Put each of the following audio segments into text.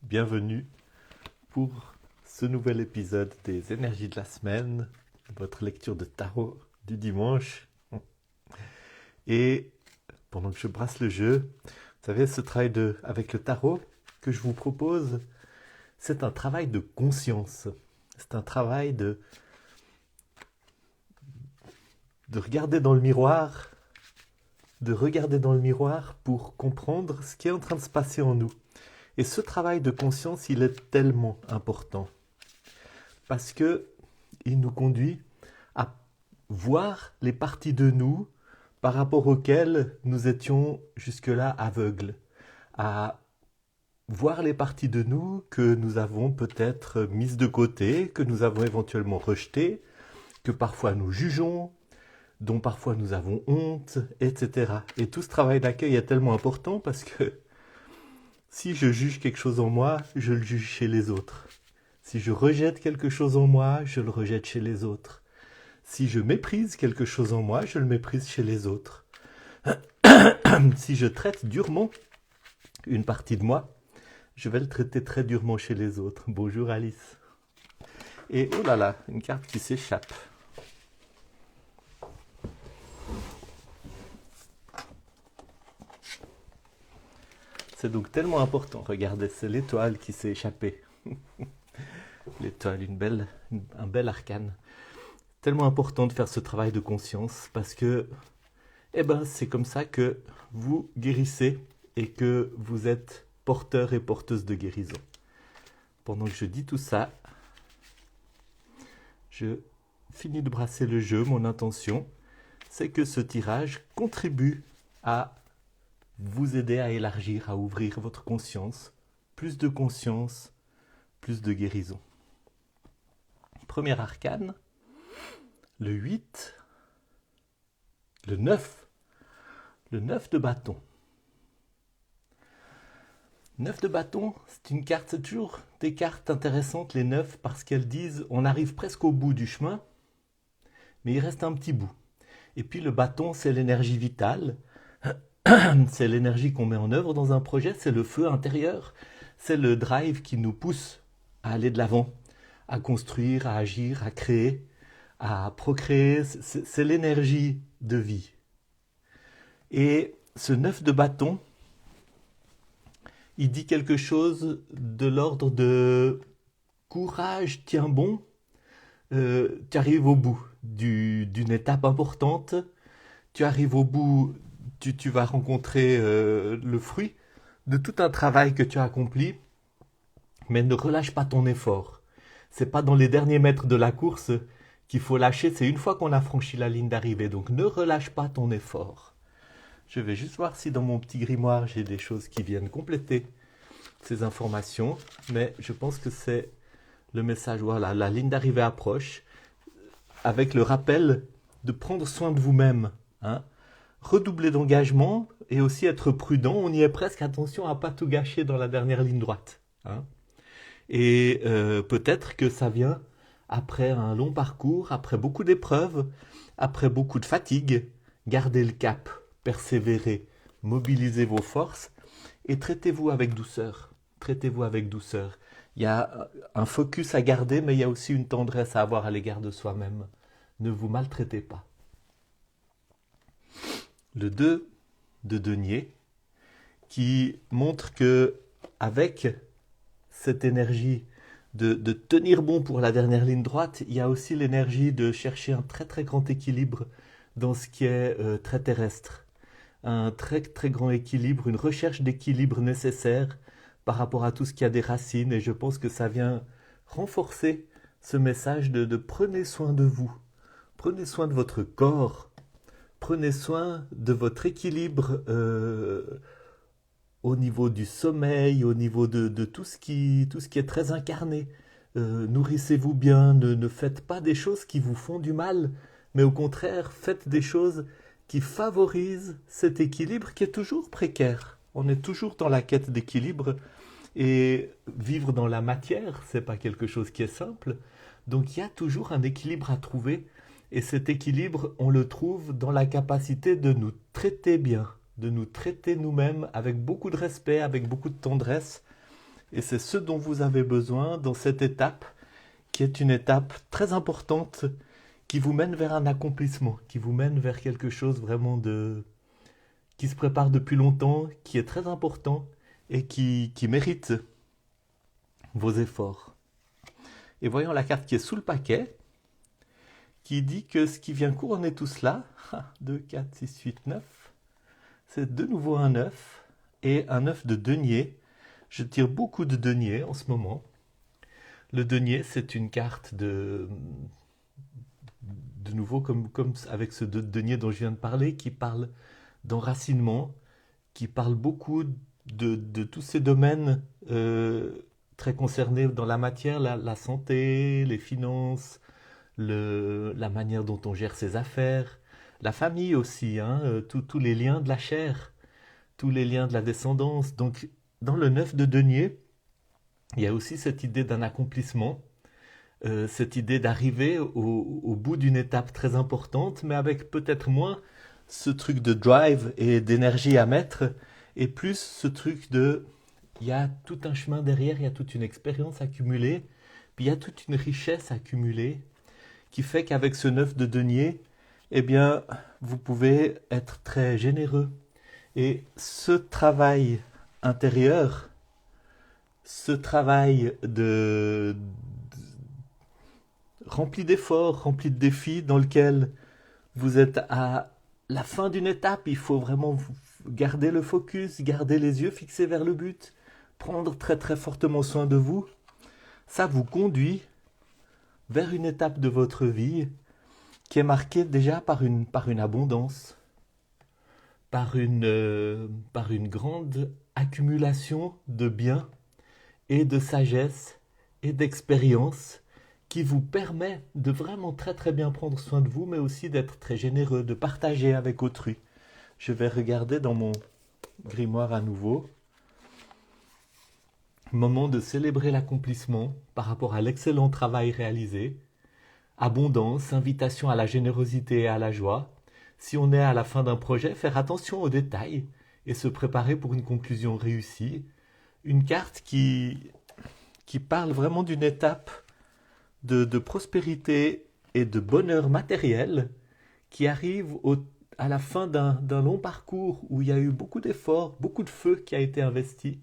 bienvenue pour ce nouvel épisode des énergies de la semaine, votre lecture de tarot du dimanche. Et pendant que je brasse le jeu, vous savez, ce travail avec le tarot que je vous propose, c'est un travail de conscience. C'est un travail de regarder dans le miroir, pour comprendre ce qui est en train de se passer en nous. Et ce travail de conscience, il est tellement important parce que il nous conduit à voir les parties de nous par rapport auxquelles nous étions jusque-là aveugles, à voir les parties de nous que nous avons peut-être mises de côté, que nous avons éventuellement rejetées, que parfois nous jugeons, dont parfois nous avons honte, etc. Et tout ce travail d'accueil est tellement important parce que si je juge quelque chose en moi, je le juge chez les autres. Si je rejette quelque chose en moi, je le rejette chez les autres. Si je méprise quelque chose en moi, je le méprise chez les autres. Si je traite durement une partie de moi, je vais le traiter très durement chez les autres. Bonjour Alice. Et oh là là, une carte qui s'échappe. C'est donc tellement important. Regardez, c'est l'étoile qui s'est échappée. L'étoile, un bel arcane. Tellement important de faire ce travail de conscience parce que, c'est comme ça que vous guérissez et que vous êtes porteur et porteuse de guérison. Pendant que je dis tout ça, je finis de brasser le jeu. Mon intention, c'est que ce tirage contribue à vous aider à élargir, à ouvrir votre conscience, plus de guérison. Premier arcane, le 8, le 9 de bâton. 9 de bâton, c'est toujours des cartes intéressantes, les 9, parce qu'elles disent on arrive presque au bout du chemin, mais il reste un petit bout. Et puis le bâton, c'est l'énergie vitale, c'est l'énergie qu'on met en œuvre dans un projet, c'est le feu intérieur, c'est le drive qui nous pousse à aller de l'avant, à construire, à agir, à créer, à procréer, c'est l'énergie de vie. Et ce 9 de bâton, il dit quelque chose de l'ordre de courage, tiens bon, tu arrives au bout d'une étape importante, tu arrives au bout, tu vas rencontrer le fruit de tout un travail que tu as accompli, mais ne relâche pas ton effort. C'est pas dans les derniers mètres de la course qu'il faut lâcher, c'est une fois qu'on a franchi la ligne d'arrivée, donc ne relâche pas ton effort. Je vais juste voir si dans mon petit grimoire j'ai des choses qui viennent compléter ces informations, mais je pense que c'est le message, voilà, la ligne d'arrivée approche, avec le rappel de prendre soin de vous-même, redoubler d'engagement et aussi être prudent, on y est presque, attention à ne pas tout gâcher dans la dernière ligne droite. Et peut-être que ça vient après un long parcours, après beaucoup d'épreuves, après beaucoup de fatigue. Gardez le cap, persévérez, mobilisez vos forces et traitez-vous avec douceur. Traitez-vous avec douceur. Il y a un focus à garder, mais il y a aussi une tendresse à avoir à l'égard de soi-même. Ne vous maltraitez pas. Le 2 de denier qui montre que avec cette énergie de tenir bon pour la dernière ligne droite, il y a aussi l'énergie de chercher un très très grand équilibre dans ce qui est très terrestre. Un très très grand équilibre, une recherche d'équilibre nécessaire par rapport à tout ce qui a des racines, et je pense que ça vient renforcer ce message de prenez soin de vous, prenez soin de votre corps, prenez soin de votre équilibre au niveau du sommeil, au niveau de tout ce qui est très incarné. Nourrissez-vous bien, ne faites pas des choses qui vous font du mal, mais au contraire, faites des choses qui favorisent cet équilibre qui est toujours précaire. On est toujours dans la quête d'équilibre, et vivre dans la matière, c'est pas quelque chose qui est simple. Donc il y a toujours un équilibre à trouver, et cet équilibre, on le trouve dans la capacité de nous traiter bien, de nous traiter nous-mêmes avec beaucoup de respect, avec beaucoup de tendresse, Et c'est ce dont vous avez besoin dans cette étape, qui est une étape très importante, qui vous mène vers un accomplissement, qui vous mène vers quelque chose vraiment qui se prépare depuis longtemps, qui est très important et qui mérite vos efforts. Et voyons la carte qui est sous le paquet, qui dit que ce qui vient couronner tout cela, 2, 4, 6, 8, 9, c'est de nouveau un 9 et un 9 de denier. Je tire beaucoup de denier en ce moment. Le denier, c'est une carte de nouveau, comme avec ce denier dont je viens de parler, qui parle d'enracinement, qui parle beaucoup de tous ces domaines très concernés dans la matière, la santé, les finances, la manière dont on gère ses affaires, la famille aussi, hein, tous les liens de la chair, tous les liens de la descendance. Donc, dans le 9 de denier, il y a aussi cette idée d'un accomplissement, cette idée d'arriver au bout d'une étape très importante, mais avec peut-être moins ce truc de drive et d'énergie à mettre, et plus ce truc il y a tout un chemin derrière, il y a toute une expérience accumulée, puis il y a toute une richesse accumulée, qui fait qu'avec ce 9 de denier, eh bien, vous pouvez être très généreux. Et ce travail intérieur, ce travail rempli d'efforts, rempli de défis, dans lequel vous êtes à la fin d'une étape, il faut vraiment garder le focus, garder les yeux fixés vers le but, prendre très très fortement soin de vous. Ça vous conduit vers une étape de votre vie qui est marquée déjà par une abondance, par une grande accumulation de biens et de sagesse et d'expérience qui vous permet de vraiment très très bien prendre soin de vous, mais aussi d'être très généreux, de partager avec autrui. Je vais regarder dans mon grimoire à nouveau. Moment de célébrer l'accomplissement par rapport à l'excellent travail réalisé. Abondance, invitation à la générosité et à la joie. Si on est à la fin d'un projet, faire attention aux détails et se préparer pour une conclusion réussie. Une carte qui parle vraiment d'une étape de prospérité et de bonheur matériel qui arrive à la fin d'un long parcours où il y a eu beaucoup d'efforts, beaucoup de feu qui a été investi.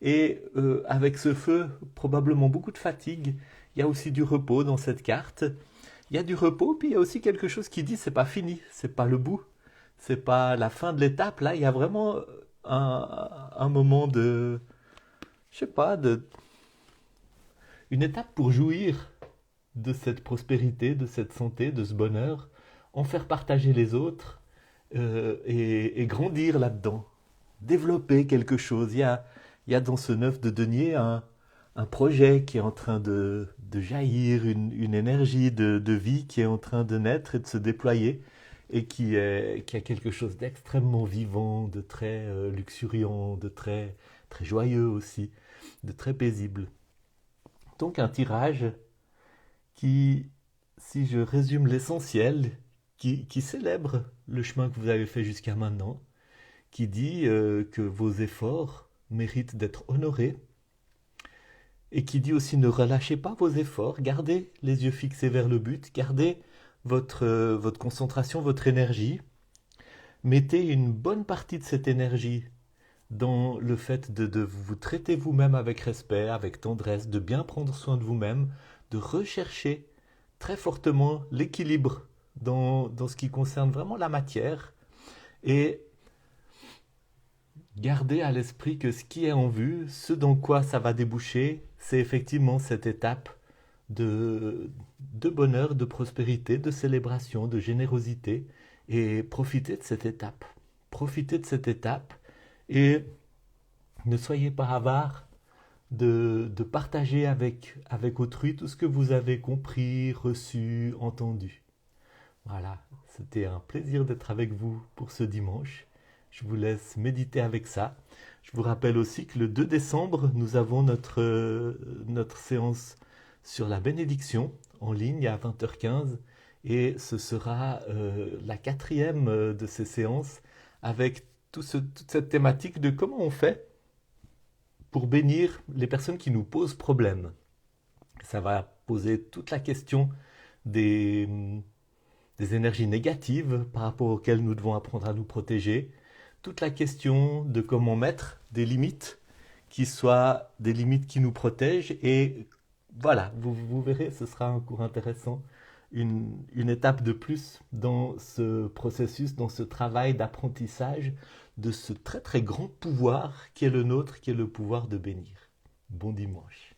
Et avec ce feu, probablement beaucoup de fatigue. Il y a aussi du repos dans cette carte. Il y a du repos, puis il y a aussi quelque chose qui dit c'est pas fini, c'est pas le bout, c'est pas la fin de l'étape. Là, il y a vraiment un moment je sais pas, une étape pour jouir de cette prospérité, de cette santé, de ce bonheur, en faire partager les autres et grandir là-dedans, développer quelque chose. Il y a dans ce 9 de denier un projet qui est en train de jaillir, une énergie de vie qui est en train de naître et de se déployer et qui a quelque chose d'extrêmement vivant, de très luxuriant, de très, très joyeux aussi, de très paisible. Donc un tirage qui, si je résume l'essentiel, qui célèbre le chemin que vous avez fait jusqu'à maintenant, qui dit que vos efforts méritent d'être honorés, et qui dit aussi ne relâchez pas vos efforts, gardez les yeux fixés vers le but, gardez votre concentration, votre énergie, mettez une bonne partie de cette énergie dans le fait de vous traiter vous-même avec respect, avec tendresse, de bien prendre soin de vous-même, de rechercher très fortement l'équilibre dans ce qui concerne vraiment la matière et gardez à l'esprit que ce qui est en vue, ce dans quoi ça va déboucher, c'est effectivement cette étape de bonheur, de prospérité, de célébration, de générosité et profitez de cette étape. Profitez de cette étape et ne soyez pas avare de partager avec autrui tout ce que vous avez compris, reçu, entendu. Voilà, c'était un plaisir d'être avec vous pour ce dimanche. Je vous laisse méditer avec ça. Je vous rappelle aussi que le 2 décembre, nous avons notre séance sur la bénédiction en ligne à 20h15 et ce sera la quatrième de ces séances avec toute cette thématique de comment on fait pour bénir les personnes qui nous posent problème. Ça va poser toute la question des, des énergies négatives par rapport auxquelles nous devons apprendre à nous protéger, toute la question de comment mettre des limites qui soient des limites qui nous protègent. Et voilà, vous verrez, ce sera un cours intéressant, une étape de plus dans ce processus, dans ce travail d'apprentissage de ce très très grand pouvoir qui est le nôtre, qui est le pouvoir de bénir. Bon dimanche.